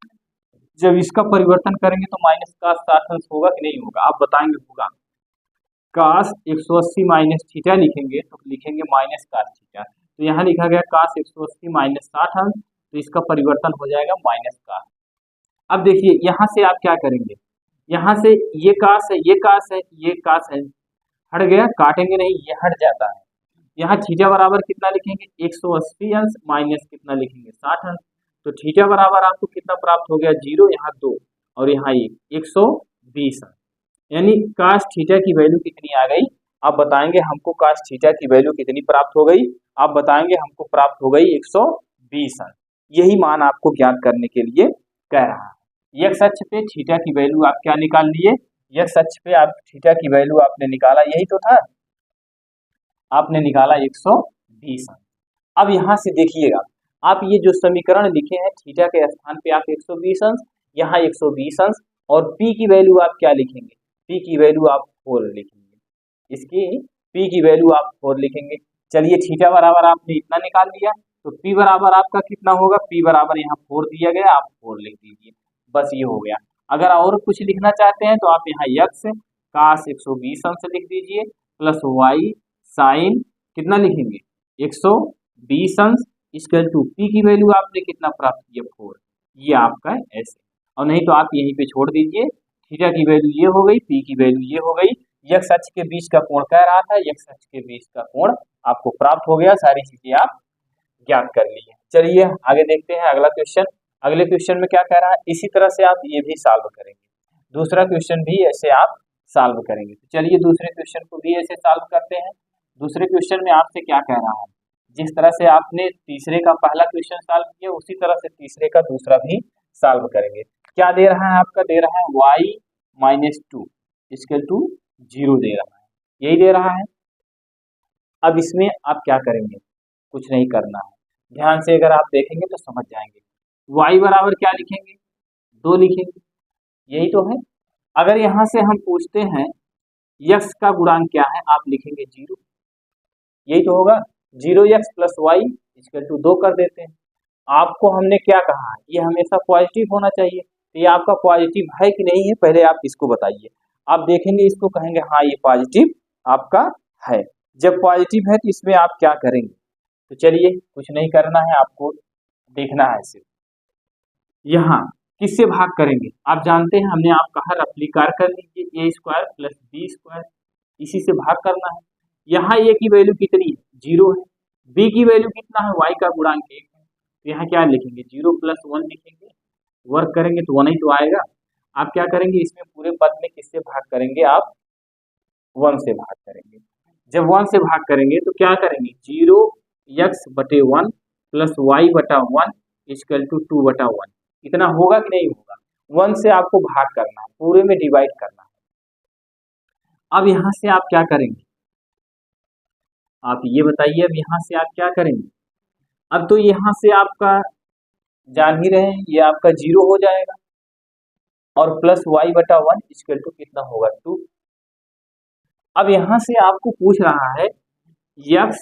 जब इसका परिवर्तन करेंगे तो माइनस cos 60 अंश होगा कि नहीं होगा, आप बताएंगे होगा। cos 180 माइनस थीटा लिखेंगे तो लिखेंगे माइनस cos थीटा, तो यहाँ लिखा गया cos 180 माइनस 60 अंश, तो इसका परिवर्तन हो जाएगा माइनस cos। अब देखिए यहाँ से आप क्या करेंगे, यहाँ से ये cos है, ये cos है, ये cos है, हट गया, काटेंगे नहीं, ये हट जाता है। यहाँ थीटा बराबर कितना लिखेंगे, 180 अंश माइनस कितना लिखेंगे, 60 अंश। तो थीटा बराबर आपको कितना प्राप्त हो गया, 0, यहाँ 2 और यहाँ 120 अंश। यानी cos थीटा की वैल्यू कितनी आ गई, आप बताएंगे हमको cos थीटा की वैल्यू कितनी प्राप्त हो गई, आप बताएंगे हमको प्राप्त हो गई 120 अंश। यही मान आपको ज्ञात करने के लिए कह रहा है। x अक्ष पे थीटा की वैल्यू आप क्या निकाल लिए, x अक्ष पे आप थीटा की वैल्यू आपने निकाला, यही तो था, आपने निकाला 120 अंश। अब यहाँ से देखिएगा, आप ये जो समीकरण लिखे हैं थीटा के स्थान पे आप 120 अंश, यहाँ 120 अंश, और p की वैल्यू आप क्या लिखेंगे, p की वैल्यू आप 4 लिखेंगे, इसकी p की वैल्यू आप 4 लिखेंगे। चलिए थीटा बराबर आपने इतना निकाल लिया, तो p बराबर आपका कितना होगा, p बराबर यहाँ 4 दिया गया, आप 4 लिख दीजिए, बस ये हो गया। अगर और कुछ लिखना चाहते हैं तो आप यहाँ x cos 120 अंश लिख दीजिए, प्लस y sin कितना लिखेंगे, 120 अंश इक्वल टू p की वैल्यू आपने कितना प्राप्त किया, 4। ये आपका ऐसे, और नहीं तो आप यहीं पे छोड़ दीजिए, थीटा की वैल्यू ये हो गई, p की वैल्यू ये हो गई, x अक्ष के बीच का कोण कह रहा था, x अक्ष के बीच का कोण आपको प्राप्त हो गया, सारी चीजें आप ज्ञात कर ली है। चलिए आगे देखते हैं अगला क्वेश्चन। अगले क्वेश्चन में क्या कह रहा है, इसी तरह से आप ये भी सॉल्व करेंगे, दूसरा क्वेश्चन भी ऐसे आप सॉल्व करेंगे। तो चलिए दूसरे क्वेश्चन को भी ऐसे सॉल्व करते हैं। दूसरे क्वेश्चन में आपसे क्या कह रहा हूँ, जिस तरह से आपने तीसरे का पहला क्वेश्चन सॉल्व किया उसी तरह से तीसरे का दूसरा भी सॉल्व करेंगे। क्या दे रहा है आपका, दे रहा है y-2 इक्वल टू 0 दे रहा है, यही दे रहा है। अब इसमें आप क्या करेंगे, कुछ नहीं करना है, ध्यान से अगर आप देखेंगे तो समझ जाएंगे। y बराबर क्या लिखेंगे, 2 लिखेंगे, यही तो है। अगर यहाँ से हम पूछते हैं x का गुणांक क्या है, आप लिखेंगे 0, यही तो होगा। 0x plus Y equal to 2 कर देते हैं। आपको हमने क्या कहा है, ये हमेशा पॉजिटिव होना चाहिए, तो ये आपका पॉजिटिव है कि नहीं है, पहले आप इसको बताइए। आप देखेंगे इसको, कहेंगे हाँ ये पॉजिटिव आपका है। जब पॉजिटिव है तो इसमें आप क्या करेंगे, तो चलिए कुछ नहीं करना है, आपको देखना है सिर्फ यहाँ किससे भाग करेंगे। आप जानते हैं, हमने आप कहा रफली कार कर लीजिए, ए स्क्वायर प्लस बी स्क्वायर, इसी से भाग करना है। यहाँ ए की वैल्यू कितनी है, 0 है, बी की वैल्यू कितना है, वाई का गुणांक 1 है, तो यहाँ क्या लिखेंगे, 0 प्लस 1 लिखेंगे, वर्क करेंगे तो 1 ही तो आएगा। आप क्या करेंगे, इसमें पूरे पद में किससे भाग करेंगे, आप 1 से भाग करेंगे। जब 1 से भाग करेंगे तो क्या करेंगे, 0x/1 प्लस वाई बटा 1 इक्वल टू 2/1, इतना होगा कि नहीं होगा। 1 से आपको भाग करना है, पूरे में डिवाइड करना है। अब यहाँ से आप क्या करेंगे, आप ये बताइए, अब यहाँ से आप क्या करेंगे। अब तो यहाँ से आपका जान ही रहे हैं, ये आपका 0 हो जाएगा और प्लस y/1 इक्वल टू कितना होगा, 2। अब यहाँ से आपको पूछ रहा है x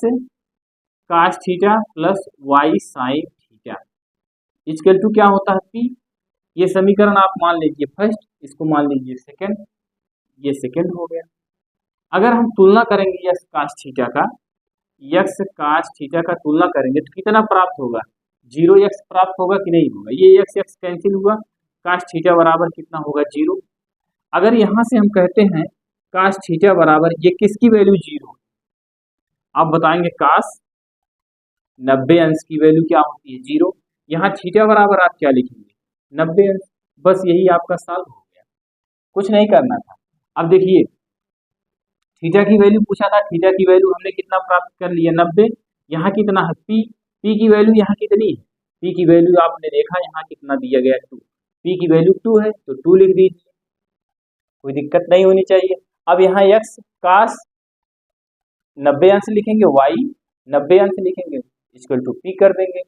cos theta plus y sin theta equal to क्या होता है, p। ये समीकरण आप मान लीजिए फर्स्ट, इसको मान लीजिए सेकंड, ये सेकंड हो गया। अगर हम तुलना करेंगे x cos थीटा का, x cos थीटा का तुलना करेंगे तो कितना प्राप्त होगा, 0x प्राप्त होगा कि नहीं होगा। ये x कैंसिल हुआ, cos थीटा बराबर कितना होगा, 0। अगर यहाँ से हम कहते हैं cos थीटा बराबर, ये किसकी वैल्यू 0, आप बताएंगे cos 90 अंश की वैल्यू क्या होती है, 0। यहाँ थीटा बराबर आप क्या लिखेंगे, 90 अंश। बस यही आपका सॉल्व हो गया, कुछ नहीं करना था। अब देखिए थीटा की वैल्यू पूछा था, थीटा की वैल्यू हमने कितना प्राप्त कर लिया, 90। यहाँ कितना है, पी, पी की वैल्यू यहाँ कितनी है, पी की वैल्यू आपने देखा यहाँ कितना दिया गया, 2, पी की वैल्यू 2 है तो 2 लिख दीजिए, कोई दिक्कत नहीं होनी चाहिए। अब यहाँ x cos 90 अंश लिखेंगे, y 90 अंश लिखेंगे, इक्वल टू p कर देंगे।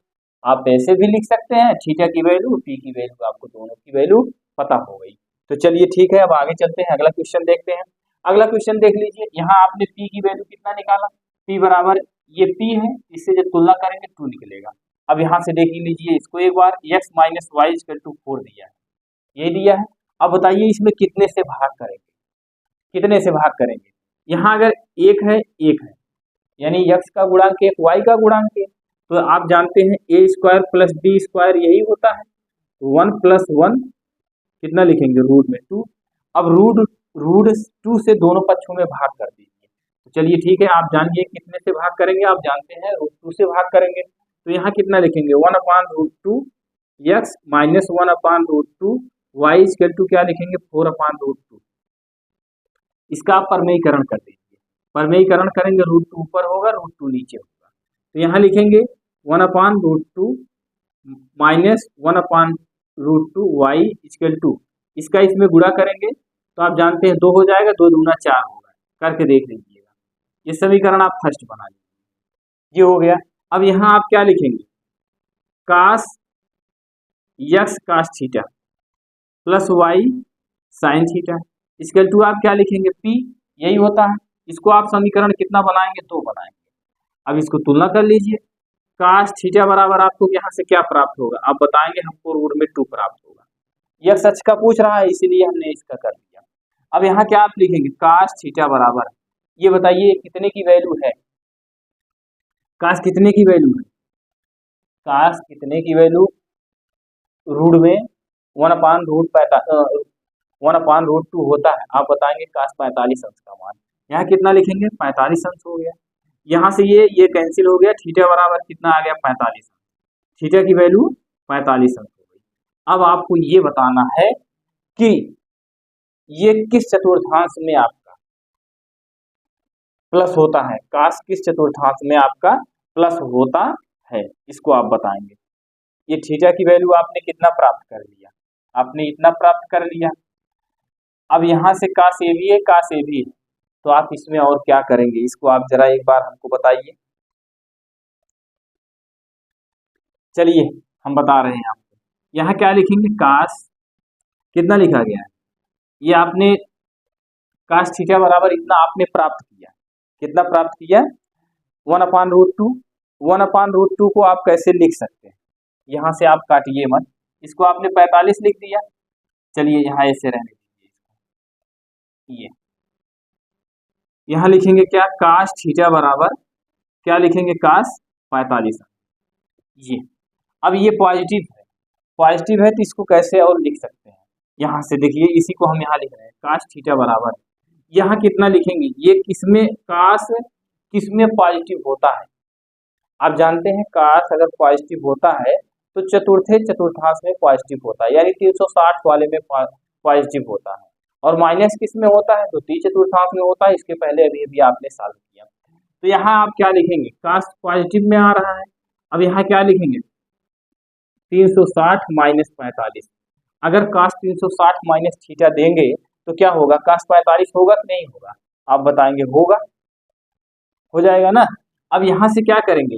आप ऐसे भी लिख सकते हैं, थीटा की वैल्यू p की वैल्यू, आपको दोनों की वैल्यू पता हो गई। तो चलिए ठीक है, अब आगे चलते हैं, अगला क्वेश्चन देखते हैं। अगला क्वेश्चन देख लीजिए, यहाँ आपने p की वैल्यू कितना निकाला, p बराबर ये p है, इससे जब तुलना करेंगे 2 निकलेगा। अब यहाँ से देख लीजिए इसको एक बार, x minus y equal to 4 दिया है, ये दिया है। अब बताइए इसमें कितने से भाग करेंगे, कितने से भाग करेंगे। यहाँ अगर एक है, एक है, यानी x का गुणांक एक, y का गुणांक एक, तो आप जानते हैं a square plus b square यही होता है, 1 प्लस 1 कितना लिखेंगे, रूट में 2। अब रूट 2 से दोनों पक्षों में भाग कर दीजिए। तो चलिए ठीक है, आप जानिए कितने से भाग करेंगे, आप जानते हैं रूट 2 से भाग करेंगे, तो यहाँ कितना लिखेंगे, 1/√2 x minus 1/√2 y equal to क्या लिखेंगे, 4/√2। इसका आप परमेयीकरण कर दीजिए, परमेयीकरण करेंगे √2 ऊपर होगा, √2 नीचे होगा, तो यहाँ लिखेंगे 1/√2 माइनस 1/√2 y इक्वल टू, इसका इसमें गुणा करेंगे तो आप जानते हैं 2 हो जाएगा, 2 दूना 4 होगा, करके देख लीजिएगा। ये समीकरण आप फर्स्ट बना लीजिए, ये हो गया। अब यहाँ आप क्या लिखेंगे, cos x cos theta plus y sin theta equal to आप क्या लिखेंगे, p, यही होता है। इसको आप समीकरण कितना बनाएंगे, 2 बनाएंगे। अब इसको तुलना कर लीजिए, cos थीटा बराबर आपको यहाँ से क्या प्राप्त होगा, आप बताएंगे हमको रूट में 2 प्राप्त होगा। यह सच का पूछ रहा है इसीलिए हमने इसका कर दिया। अब यहाँ क्या आप लिखेंगे, cos थीटा बराबर, ये बताइए कितने की वैल्यू है, cos कितने की वैल्यू है, cos कितने की वैल्यू, रूट में 1/√2 होता है। आप बताएंगे cos 45 अंश का मान, यहाँ कितना लिखेंगे, 45 अंश हो गया। यहाँ से ये कैंसिल हो गया, थीटा बराबर कितना आ गया, 45 अंश, थीटा की वैल्यू 45 अंश हो गई। अब आपको ये बताना है कि ये किस चतुर्थांश में आपका प्लस होता है, काश किस चतुर्थांश में आपका प्लस होता है, इसको आप बताएंगे। ये थीटा की वैल्यू आपने कितना प्राप्त कर लिया, आपने इतना प्राप्त कर लिया। अब यहाँ से काश ए भी है, काश ए भी है, तो आप इसमें और क्या करेंगे, इसको आप जरा एक बार हमको बताइए। चलिए हम बता रहे हैं आपको, यहाँ क्या लिखेंगे, काश कितना लिखा गया है, ये आपने काश थीटा बराबर इतना आपने प्राप्त किया, कितना प्राप्त किया, 1/√2। 1/√2 को आप कैसे लिख सकते हैं, यहाँ से आप काटिए मत, इसको आपने 45 लिख दिया। चलिए यहाँ ऐसे रहने दीजिए, ये यहाँ लिखेंगे क्या, काश थीटा बराबर क्या लिखेंगे, काश 45। ये अब ये पॉजिटिव है तो इसको कैसे और लिख सकते हैं, यहाँ से देखिए, इसी को हम यहाँ लिख रहे हैं, काश थीटा बराबर, यहाँ कितना लिखेंगे, ये किसमें काश किसमें पॉजिटिव होता है, आप जानते हैं काश अगर पॉजिटिव होता है तो चतुर्थांश में पॉजिटिव होता है, यानी 360 वाले में पॉजिटिव होता है, और माइनस किस में होता है, तो चतुर्थांश में होता है। इसके पहले अभी आपने सॉल्व किया, तो यहाँ आप क्या लिखेंगे, काश पॉजिटिव में आ रहा है, अब यहाँ क्या लिखेंगे, 360 माइनस 45। अगर काश 360 माइनस थीटा देंगे तो क्या होगा, काश 45 होगा कि नहीं होगा, आप बताएंगे, होगा, हो जाएगा ना। अब यहाँ से क्या करेंगे,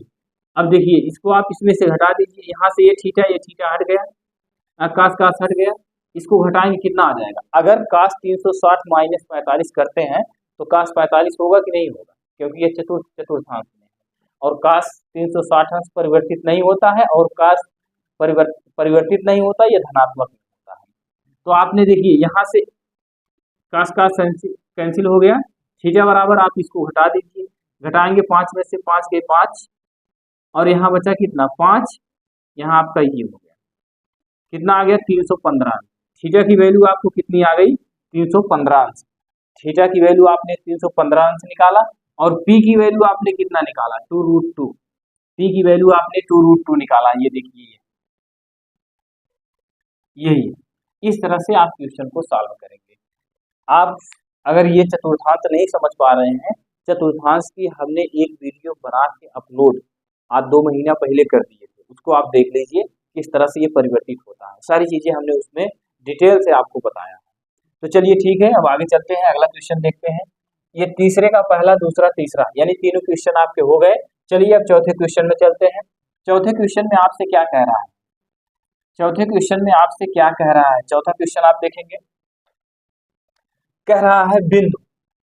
अब देखिए इसको आप इसमें से घटा दीजिए, यहाँ से ये थीटा हट गया, काश हट गया, इसको घटाएंगे कितना आ जाएगा, अगर काश 360 माइनस 45 करते हैं तो काश 45 होगा कि नहीं होगा, क्योंकि ये चतुर्थांश में है, और काश 360 अंश परिवर्तित नहीं होता है, और काश परिवर्तित नहीं होता, ये धनात्मक होता है। तो आपने देखिए यहाँ से काश कैंसिल हो गया, थीटा बराबर आप इसको घटा दीजिए, घटाएंगे 5 में से 5 के 5, और यहाँ बचा कितना 5, यहाँ आपका ये हो गया, कितना आ गया 315। थीटा की वैल्यू आपको कितनी आ गई, 315 अंश, थीटा की वैल्यू आपने 315 अंश निकाला, और पी की वैल्यू आपने कितना निकाला, 2√2, पी की वैल्यू आपने 2√2 निकाला, ये देखिए यही, इस तरह से आप क्वेश्चन को सॉल्व करेंगे। आप अगर ये चतुर्थांश नहीं समझ पा रहे हैं, चतुर्थांश की हमने एक वीडियो बना के अपलोड आज 2 महीना पहले कर दिए थे, उसको आप देख लीजिए किस तरह से ये परिवर्तित होता है, सारी चीजें हमने उसमें डिटेल से आपको बताया है। तो चलिए ठीक है, अब आगे चलते हैं, अगला क्वेश्चन देखते हैं। ये तीसरे का पहला, दूसरा, तीसरा, यानी तीनों क्वेश्चन आपके हो गए। चलिए अब चौथे क्वेश्चन में चलते हैं। चौथे क्वेश्चन में आपसे क्या कह रहा है, चौथे क्वेश्चन में आपसे क्या कह रहा है, चौथा क्वेश्चन आप देखेंगे, कह रहा है बिंदु,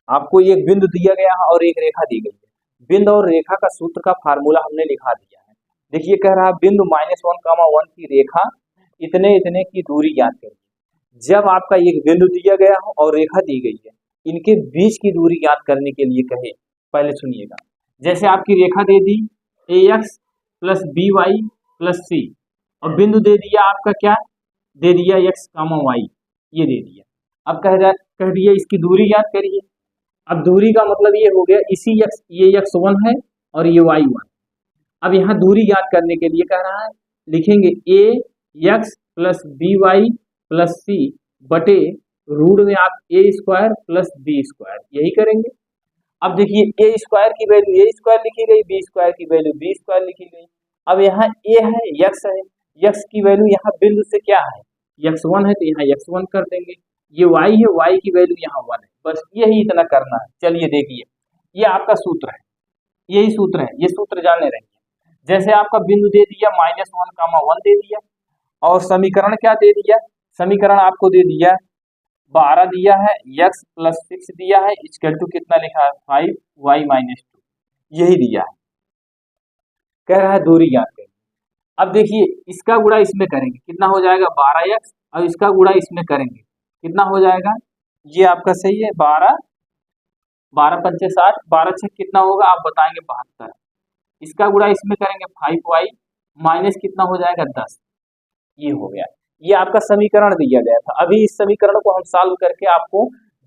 आपको एक बिंदु दिया गया है और एक रेखा दी गई है, बिंदु और रेखा का सूत्र का फार्मूला हमने लिखा दिया है। देखिए कह रहा है बिंदु -1, 1 की रेखा इतने इतने की दूरी ज्ञात करिए। जब आपका एक बिंदु दिया गया हो और रेखा दी गई है, इनके बीच की दूरी ज्ञात करने के लिए कहे, पहले सुनिएगा, जैसे आपकी रेखा दे दी ax + by + c, और बिंदु दे दिया आपका क्या, दे दिया x, y, ये दे दिया। अब कह दिया इसकी दूरी ज्ञात करिए। अब दूरी का मतलब ये हो गया, इसी ये x1 है और ये y1। अब यहाँ दूरी ज्ञात करने के लिए कह रहा है, लिखेंगे ax + by + c बटे रूट में आप a² + b², यही करेंगे। अब देखिए a² की वैल्यू a² लिखी गई, b² की वैल्यू b² लिखी गई। अब यहाँ a है, x है, x की वैल्यू यहाँ बिंदु से क्या है, x1 है, तो यहाँ x1 कर देंगे, ये y है, y की वैल्यू यहाँ 1 है, बस यही इतना करना है। चलिए देखिए, ये आपका सूत्र है, यही सूत्र है, ये सूत्र जाने रहेंगे। जैसे आपका बिंदु दे दिया -1, 1 दे दिया, और समीकरण क्या दे दिया, समीकरण आपको दे दिया 12 दिया है, x + 6 दिया है, = कितना लिखा है 5y - 2, यही दिया है। कह रहा है दूरी ज्ञात करें। अब देखिए इसका गुणा इसमें करेंगे, कितना हो जाएगा 12x, और इसका गुणा इसमें करेंगे, कितना हो जाएगा, ये आपका सही है 12, 12 × 5 = 60, 12 × 6 कितना होगा आप बताएंगे 72, इसका गुणा इसमें करेंगे 5y माइनस कितना हो जाएगा 10, ये हो गया। ये आपका समीकरण दिया गया था। अभी इस समीकरण को हम सॉल्व करके आपको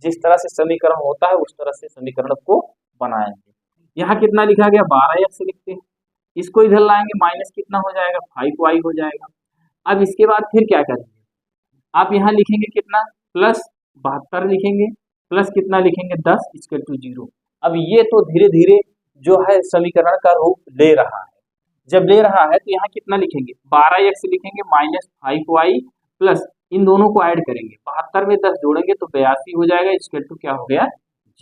जिस तरह से समीकरण होता है उस तरह से समीकरण को बनाएंगे। यहाँ कितना लिखा गया 12x लिखते हैं, इसको इधर लाएंगे, माइनस कितना हो जाएगा 5y हो जाएगा। अब इसके बाद फिर क्या करेंगे, आप यहाँ लिखेंगे कितना +72 लिखेंगे, प्लस कितना लिखेंगे 10 = 0। अब ये तो धीरे धीरे जो है समीकरण का रूप ले रहा है। जब ले रहा है तो यहाँ कितना लिखेंगे, 12x लिखेंगे माइनस 5y प्लस इन दोनों को ऐड करेंगे, 72 में 10 जोड़ेंगे तो 82 हो जाएगा, इक्वल टू क्या हो गया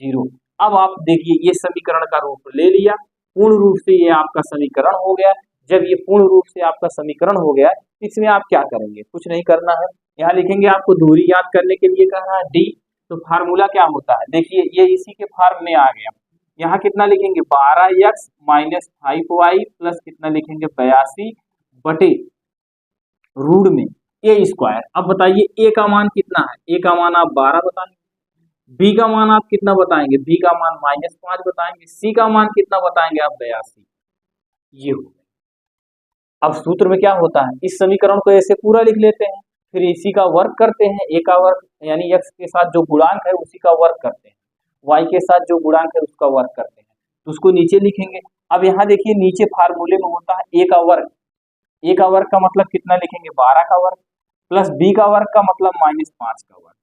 0। अब आप देखिए ये समीकरण का रूप ले लिया, पूर्ण रूप से ये आपका समीकरण हो गया। जब ये पूर्ण रूप से आपका समीकरण हो गया, इसमें आप क्या करेंगे, कुछ नहीं करना है, यहाँ लिखेंगे आपको दूरी याद करने के लिए कह रहा है d, तो फार्मूला क्या होता है, देखिए ये इसी के फॉर्म में आ गया। यहाँ कितना लिखेंगे 12x माइनस 5y प्लस कितना लिखेंगे 82 बटे रूट में a स्क्वायर। अब बताइए a का मान कितना है, a का मान आप 12 बताएंगे, b का मान आप कितना बताएंगे, b का मान माइनस 5 बताएंगे, c का मान कितना बताएंगे आप 82। ये हो गया। अब सूत्र में क्या होता है, इस समीकरण को ऐसे पूरा लिख लेते हैं, फिर इसी का वर्क करते हैं, a का वर्क यानी x के साथ जो गुणांक है उसी का वर्क करते हैं, y के साथ जो गुणांक है उसका वर्क करते हैं, तो उसको नीचे लिखेंगे। अब यहाँ देखिए नीचे फार्मूले में होता है a का वर्क, a का वर्क का मतलब कितना लिखेंगे 12 का वर्क प्लस b का वर्क का मतलब माइनस 5 का वर्क,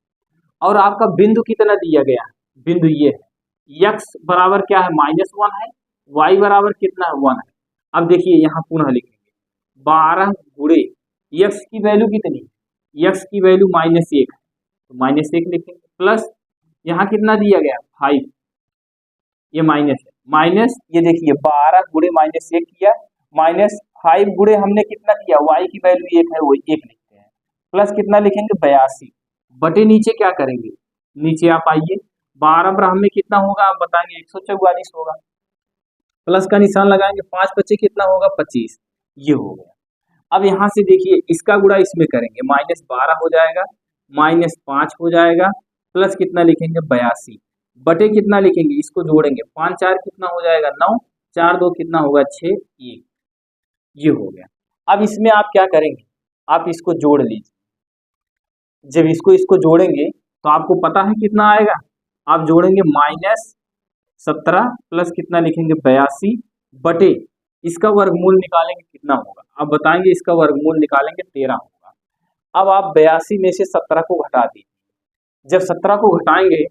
और आपका बिंदु कितना दिया गया है, बिंदु ये है, x बराबर क्या है -1 है, y बराबर कितना है 1 है। अब देखिए यहाँ पुनः लिखेंगे 12 गुणे x की वैल्यू कितनी, x की वैल्यू -1 है तो -1 लिखेंगे, प्लस यहाँ कितना दिया गया 5, ये माइनस है, माइनस ये देखिए 12 गुणे -1 किया, -5 गुणे हमने कितना किया y की वैल्यू 1 है वो 1 लिखते हैं, प्लस कितना लिखेंगे 82 बटे नीचे क्या करेंगे, नीचे आप आइए 12 ब्रह्म में कितना होगा आप बताएंगे 144 होगा, प्लस का निशान लगाएंगे, 5 बचे कितना होगा 25, ये हो गया। अब यहाँ से देखिए इसका गुणा इसमें करेंगे, -12 हो जाएगा, -5 हो जाएगा, प्लस कितना लिखेंगे 82 बटे कितना लिखेंगे, इसको जोड़ेंगे 5 4 कितना हो जाएगा 9, 4 2 कितना होगा 6, ये हो गया। अब इसमें आप क्या करेंगे, आप इसको जोड़ लीजिए, जब इसको जोड़ेंगे तो आपको पता है कितना आएगा, आप जोड़ेंगे -17 प्लस कितना लिखेंगे 82 बटे इसका वर्गमूल निकालेंगे कितना होगा, अब बताएंगे इसका वर्गमूल निकालेंगे 13 होगा। अब आप 82 में से 17 को घटा दीजिए, जब 17 को घटाएंगे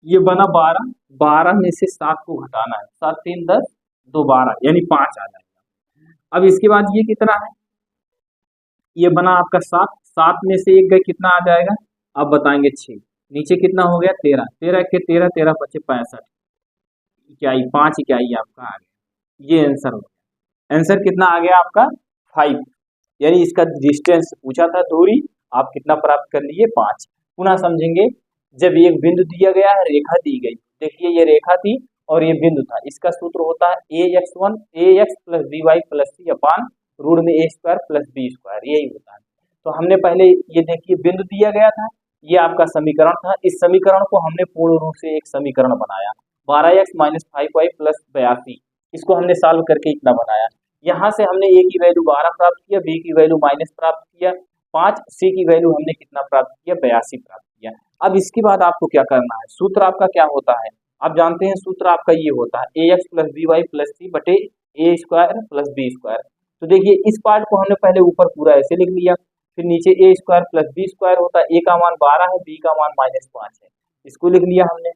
ये बना 12, 12 में से 7 को घटाना है, 7 3 10 2 12 यानी 5 आ जाएगा। अब इसके बाद ये कितना है, ये बना आपका 7, 7 में से 1 गए कितना आ जाएगा, अब बताएंगे 6, नीचे कितना हो गया 13, 13 के 13 13 बचे 65, इकाई 5 इकाई आपका आ गया, ये आंसर हो गया। आंसर कितना आ गया आपका 5, यानी इसका डिस्टेंस पूछा था दूरी, आप कितना प्राप्त कर लिए 5। पुनः समझेंगे, जब एक बिंदु दिया गया है, रेखा दी गई, देखिए ये रेखा थी और ये बिंदु था, इसका सूत्र होता है ax plus by plus c अपान रूट में a square plus b square, यही होता है। तो हमने पहले ये देखिए बिंदु दिया गया था, ये आपका समीकरण था, इस समीकरण को हमने पूर्ण रूप से एक समीकरण बनाया, 12x माइनस 5y प्लस 82, इसको हमने सॉल्व करके इतना बनाया। यहाँ से हमने a की वैल्यू 12 प्राप्त किया, b की वैल्यू माइनस प्राप्त किया 5, c की वैल्यू हमने कितना प्राप्त किया 82 प्राप्त किया। अब इसके बाद आपको क्या करना है, सूत्र आपका क्या होता है, आप जानते हैं सूत्र आपका ये होता है ax plus by plus c बटे a square plus b square. तो देखिए इस पार्ट को हमने पहले ऊपर पूरा ऐसे लिख लिया, फिर नीचे a square plus b square होता है, a का मान 12 है, b का मान -5 है, इसको लिख लिया हमने।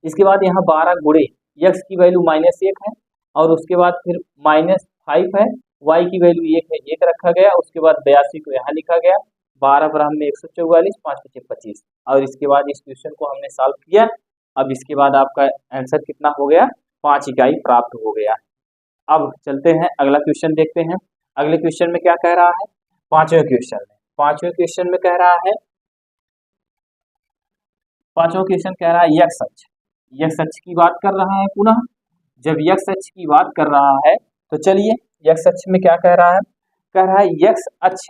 इसके बाद यहाँ 12 गुणे x की वैल्यू -1 है और उसके बाद फिर -5 है, y की वैल्यू 1 है, 1 रखा गया, उसके बाद 82 को यहाँ लिखा गया, 12 ब्रह्म में 144, 5 बचे 25, और इसके बाद इस क्वेश्चन को हमने सॉल्व किया। अब इसके बाद आपका आंसर कितना हो गया 5 इकाई प्राप्त हो गया। अब चलते हैं अगला क्वेश्चन देखते हैं, अगले क्वेश्चन में क्या कह रहा है, पांचवें क्वेश्चन में कह रहा है, पांचवा क्वेश्चन कह रहा है x अक्ष की बात कर रहा है। पुनः जब x अक्ष की बात कर रहा है तो चलिए x अक्ष में क्या कह रहा है x अक्ष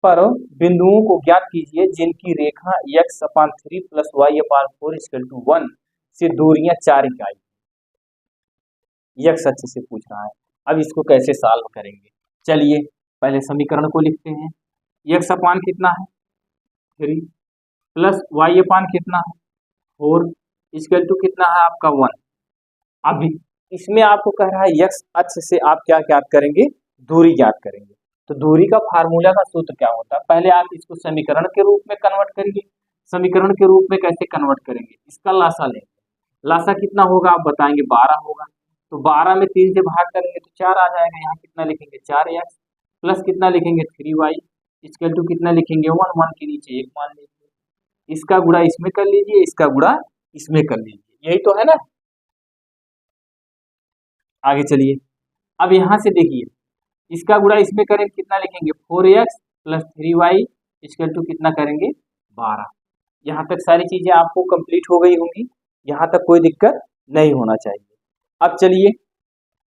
पर बिंदुओं को ज्ञात कीजिए जिनकी रेखा x/3 प्लस y/4 = 1 से दूरियां 4 इकाई, x अक्ष से पूछ रहा है। अब इसको कैसे सॉल्व करेंगे, चलिए पहले समीकरण को लिखते हैं, x अपान कितना है 3 प्लस y अपान कितना है 4 इक्वल टू कितना है आपका 1। अब इसमें आपको कह रहा है x अक्ष से आप क्या ज्ञात करेंगे, दूरी ज्ञात करेंगे। तो दूरी का फार्मूला का सूत्र क्या होता है, पहले आप इसको समीकरण के रूप में कन्वर्ट करिए। समीकरण के रूप में कैसे कन्वर्ट करेंगे, इसका लासा लेंगे, लासा कितना होगा आप बताएंगे, 12 होगा। तो 12 में 3 से भाग करेंगे तो 4 आ जाएगा। यहाँ कितना लिखेंगे, 4x प्लस कितना लिखेंगे, 3y इक्वल टू कितना लिखेंगे, 1, 1 के नीचे 1 मान लीजिए। इसका गुणा इसमें कर लीजिए, इसका गुणा इसमें कर लीजिए, यही तो है ना। आगे चलिए, अब यहाँ से देखिए, इसका गुणा इसमें करेंगे कितना लिखेंगे, 4x plus 3y equal to कितना करेंगे, 12। यहाँ तक सारी चीजें आपको कंप्लीट हो गई होंगी, यहाँ तक कोई दिक्कत नहीं होना चाहिए। अब चलिए,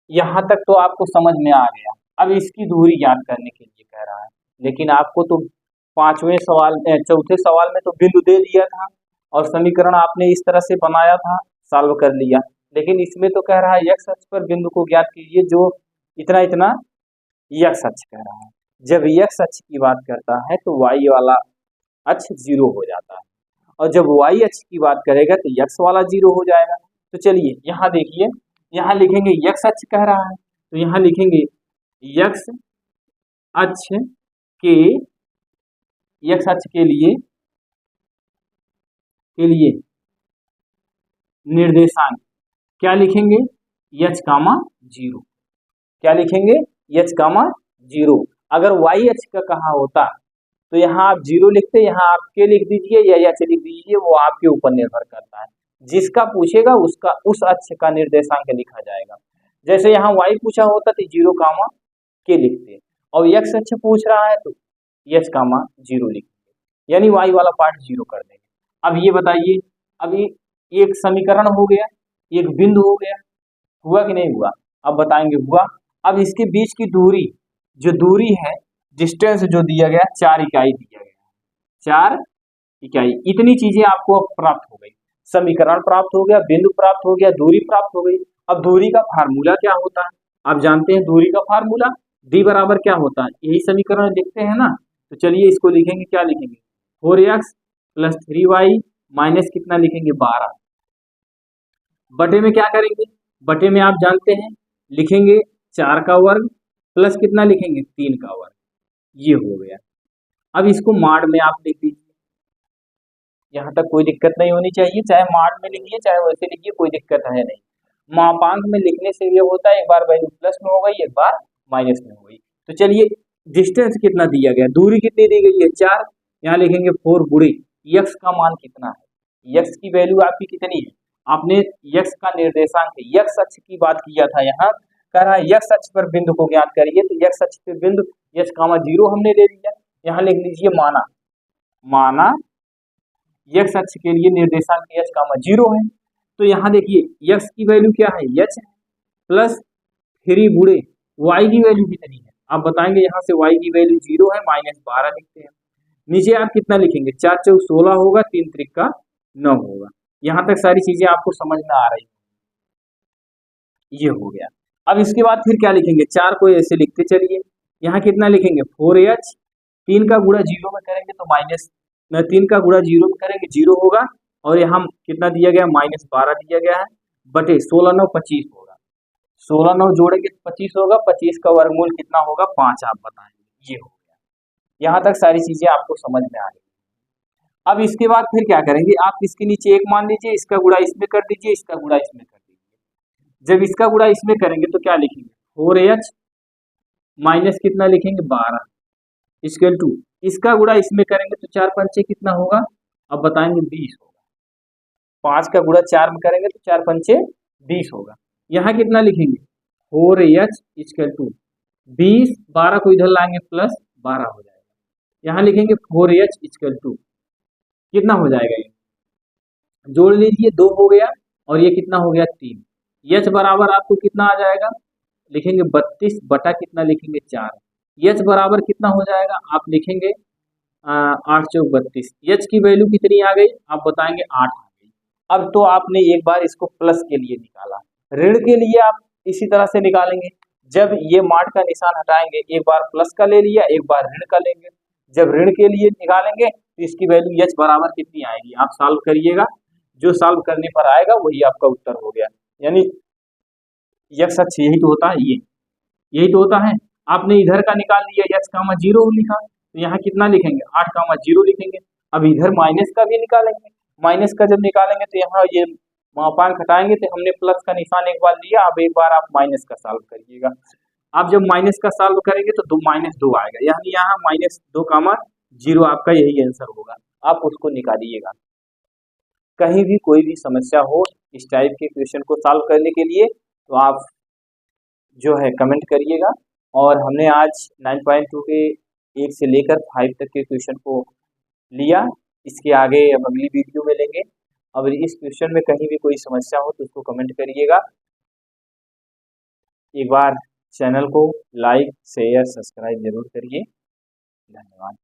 यहाँ तक तो आपको समझ में आ गया। अब इसकी दूरी ज्ञात करने के लिए कह रहा है, लेकिन आपको तो चौथे सवाल में तो बिंदु दे दिया था और समीकरण आपने इस तरह से बनाया था, सॉल्व कर लिया। लेकिन इसमें तो कह रहा है x अक्ष पर बिंदु को ज्ञात कीजिए जो इतना इतना x अक्ष कह रहा है। जब x अक्ष की बात करता है तो y वाला अक्ष 0 हो जाता है, और जब y अक्ष की बात करेगा तो x वाला 0 हो जाएगा। तो चलिए यहाँ देखिए, यहाँ लिखेंगे x अक्ष कह रहा है तो यहाँ लिखेंगे x अक्ष के निर्देशांक क्या लिखेंगे, h, 0। क्या लिखेंगे, h, 0। अगर y अक्ष का कहा होता तो यहाँ आप 0 लिखते, यहाँ आप के लिख दीजिए या h लिख दीजिए, वो आपके ऊपर निर्भर करता है। जिसका पूछेगा उसका उस अक्ष का निर्देशांक लिखा जाएगा। जैसे यहाँ y पूछा होता तो 0, के लिखते, और x अक्ष पूछ रहा है तो h, 0 लिखते, यानी y वाला पार्ट 0 कर देंगे। अब ये बताइए, अभी एक समीकरण हो गया, एक बिंदु हो गया, हुआ कि नहीं हुआ, अब बताएंगे हुआ। अब इसके बीच की दूरी, जो दूरी है, डिस्टेंस जो दिया गया 4 इकाई दिया गया, 4 इकाई। इतनी चीजें आपको अब प्राप्त हो गई, समीकरण प्राप्त हो गया, बिंदु प्राप्त हो गया, दूरी प्राप्त हो गई। अब दूरी का फार्मूला क्या होता है, आप जानते हैं दूरी का फार्मूला, d बराबर क्या होता है, यही समीकरण लिखते हैं ना। तो चलिए इसको लिखेंगे, क्या लिखेंगे, 4x प्लस 3y माइनस कितना लिखेंगे, 12। बटे में क्या करेंगे, बटे में आप जानते हैं लिखेंगे 4 का वर्ग प्लस कितना लिखेंगे, 3 का वर्ग, ये हो गया। अब इसको माड में आप लिख दीजिए, यहाँ तक कोई दिक्कत नहीं होनी चाहिए, चाहे माड में लिखिए चाहे वैसे लिखिए, कोई दिक्कत है नहीं। मापांक में लिखने से ये होता है, एक बार वैल्यू प्लस में हो गई, एक बार माइनस में हो गई। तो चलिए डिस्टेंस कितना दिया गया, दूरी कितनी दी गई है, 4, यहाँ लिखेंगे 4 गुणे x का मान कितना है, x की वैल्यू आपकी कितनी है, आपने x का निर्देशांक x अक्ष की बात किया था, यहाँ कह रहा है x अक्ष पर बिंदु को ज्ञात करिए, तो x अक्ष पर बिंदु h, 0 हमने ले लिया। यहाँ लिख लीजिए माना x अक्ष के लिए निर्देशांक h, 0 है। तो यहाँ देखिए x की वैल्यू क्या है, h प्लस 3 गुणे y की वैल्यू कितनी है, आप बताएंगे। यहाँ से y की वैल्यू 0 है, -12 लिखते हैं। नीचे आप कितना लिखेंगे, 4 चौक 16 होगा, 3 त्रिक का 9 होगा। यहाँ तक सारी चीजें आपको समझ में आ रही, ये हो गया। अब इसके बाद फिर क्या लिखेंगे, 4 को ऐसे लिखते चलिए, यहाँ कितना लिखेंगे, 4h, 3 का गुणा 0 में करेंगे तो 3 का गुणा 0 में करेंगे 0 होगा, और यहाँ कितना दिया गया, -12 दिया गया है, बटे 16 9 25 होगा, 16 9 जोड़ेंगे तो 25 होगा, 25 का वर्गमूल कितना होगा, 5, आप बताएंगे। ये हो गया, यहाँ तक सारी चीजें आपको समझ में आ गई। अब इसके बाद फिर क्या करेंगे, आप इसके नीचे 1 मान लीजिए, इसका गुणा इसमें कर दीजिए, इसका गुणा इसमें कर दीजिए। जब इसका गुणा इसमें करेंगे तो क्या लिखेंगे, 4h माइनस कितना लिखेंगे, 12 इक्वल टू, इसका गुणा इसमें करेंगे तो 4 पंचे कितना होगा, अब बताएंगे 20 होगा। 5 का गुणा 4 में करेंगे तो 4 पंचे 20 होगा। यहाँ कितना लिखेंगे, 4h इक्वल टू 20, 12 को इधर लाएंगे प्लस 12 हो जाएगा। यहाँ लिखेंगे 4h इक्वल टू कितना हो जाएगा, ये जोड़ लीजिए, 2 हो गया, और ये कितना हो गया, 3। h बराबर आपको कितना आ जाएगा, लिखेंगे 32 बटा कितना लिखेंगे, 4। h बराबर कितना हो जाएगा, आप लिखेंगे 8 चौक 32। h की वैल्यू कितनी आ गई, आप बताएंगे 8 आ गई। अब तो आपने एक बार इसको प्लस के लिए निकाला, ऋण के लिए आप इसी तरह से निकालेंगे। जब ये माड का निशान हटाएंगे, एक बार प्लस का ले लिया, एक बार ऋण का लेंगे। जब ऋण के लिए निकालेंगे तो इसकी वैल्यू h बराबर कितनी आएगी, आप सॉल्व करिएगा, जो सॉल्व करने पर आएगा वही आपका उत्तर हो गया। यानी x अक्ष यही तो होता है, यही तो होता है। आपने इधर का निकाल लिया, h, 0 लिखा, तो यहाँ कितना लिखेंगे, 8, 0 लिखेंगे। अब इधर माइनस का भी निकालेंगे, माइनस का जब निकालेंगे तो यहाँ ये मापांक हटाएंगे तो हमने प्लस का निशान एक बार लिया, अब एक बार आप माइनस का सॉल्व करिएगा। आप जब माइनस का सॉल्व करेंगे तो -2 आएगा, यानी यहाँ -2, 0 आपका यही आंसर होगा, आप उसको निकालिएगा। कहीं भी कोई भी समस्या हो इस टाइप के क्वेश्चन को सॉल्व करने के लिए तो आप जो है कमेंट करिएगा। और हमने आज 9.2 के 1 से लेकर 5 तक के क्वेश्चन को लिया, इसके आगे अब अगली वीडियो में लेंगे। अब इस क्वेश्चन में कहीं भी कोई समस्या हो तो उसको कमेंट करिएगा। एक बार चैनल को लाइक शेयर सब्सक्राइब जरूर करिए। धन्यवाद।